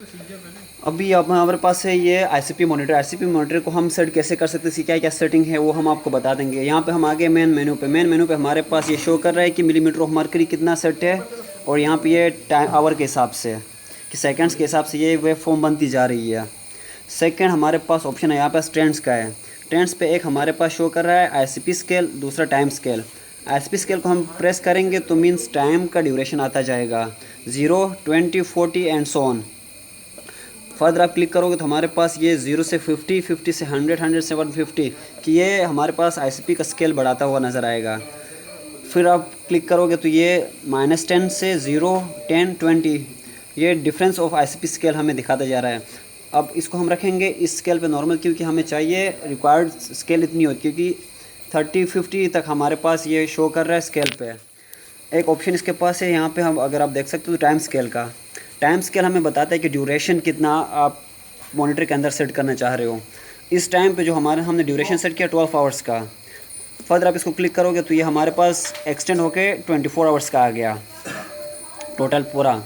अभी अब हमारे पास है ये आईसीपी मॉनिटर। आईसीपी मॉनिटर को हम सेट कैसे कर सकते हैं, इसकी क्या क्या सेटिंग है वो हम आपको बता देंगे। यहाँ पे हम आगे मेन मेनू पे, हमारे पास ये शो कर रहा है कि मिलीमीटर ऑफ मर्करी कितना सेट है, और यहाँ पे ये टाइम आवर के हिसाब से कि सेकंड्स के हिसाब से ये वेव फॉर्म बनती जा रही है। सेकंड हमारे पास ऑप्शन है यहाँ पर ट्रेंड्स का है। ट्रेंड्स पे एक हमारे पास शो कर रहा है आईसीपी स्केल, दूसरा टाइम स्केल। आईसीपी स्केल को हम प्रेस करेंगे तो मीन्स टाइम का ड्यूरेशन आता जाएगा 0, 20, 40 एंड सो ऑन। फर्दर आप क्लिक करोगे तो हमारे पास ये 0 से 50, 50 से 100, 100 से 150 कि ये हमारे पास आईसीपी का स्केल बढ़ाता हुआ नज़र आएगा। फिर आप क्लिक करोगे तो ये -10 से 0, 10, 20 ये डिफरेंस ऑफ आईसीपी स्केल हमें दिखाता जा रहा है। अब इसको हम रखेंगे इस स्केल पे नॉर्मल, क्योंकि हमें चाहिए रिक्वायर्ड स्केल इतनी होती है, क्योंकि 30, 50 तक हमारे पास ये शो कर रहा है स्केल पे। एक ऑप्शन इसके पास है यहाँ पे, हम अगर आप देख सकते हो तो टाइम स्केल का। टाइम स्केल हमें बताता है कि ड्यूरेशन कितना आप मॉनिटर के अंदर सेट करना चाह रहे हो। इस टाइम पे जो हमने ड्यूरेशन सेट किया 12 आवर्स का। फर्दर आप इसको क्लिक करोगे तो ये हमारे पास एक्सटेंड होके 24 आवर्स का आ गया टोटल पूरा।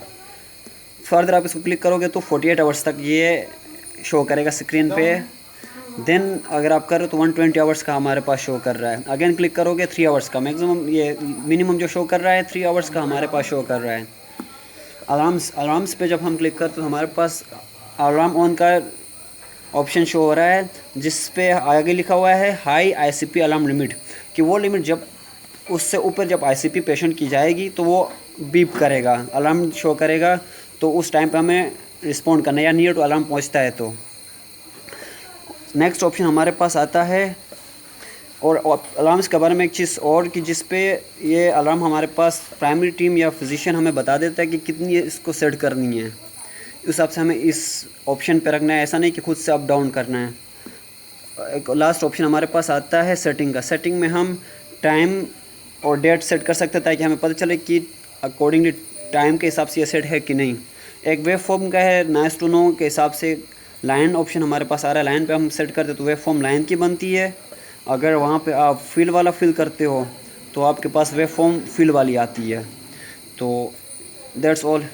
फर्दर आप इसको क्लिक करोगे तो 48 आवर्स तक ये शो करेगा स्क्रीन पे। देन अगर आप कर रहे हो तो 120 आवर्स का हमारे पास शो कर रहा है। अगेन क्लिक करोगे 3 आवर्स का, मैक्सिमम ये मिनिमम जो शो कर रहा है 3 आवर्स का हमारे पास शो कर रहा है। अलार्म्स पे जब हम क्लिक करते तो हमारे पास अलार्म ऑन का ऑप्शन शो हो रहा है, जिस पे आगे लिखा हुआ है हाई आईसीपी अलार्म लिमिट, कि वो लिमिट जब उससे ऊपर जब आईसीपी पेशेंट की जाएगी तो वो बीप करेगा, अलार्म शो करेगा। तो उस टाइम पे हमें रिस्पॉन्ड करना है, या नियर टू अलार्म पहुंचता है तो। नेक्स्ट ऑप्शन हमारे पास आता है और अलार्म्स के बारे में एक चीज़ और, कि जिस पे ये अलार्म हमारे पास प्राइमरी टीम या फिजिशियन हमें बता देता है कि कितनी इसको सेट करनी है। उस हिसाब से हमें इस ऑप्शन पे रखना है, ऐसा नहीं कि खुद से अप डाउन करना है। एक लास्ट ऑप्शन हमारे पास आता है सेटिंग का। सेटिंग में हम टाइम और डेट सेट कर सकते हैं ताकि हमें पता चले कि अकॉर्डिंगली टाइम के हिसाब से ये सेट है कि नहीं। एक वेव फॉर्म का है, नाइस टू नो के हिसाब से लाइन ऑप्शन हमारे पास आ रहा है। लाइन पे हम सेट करते तो वेव फॉर्म लाइन की बनती है। अगर वहाँ पे आप फिल वाला फिल करते हो तो आपके पास वेव फॉर्म फिल वाली आती है। तो दैट्स ऑल।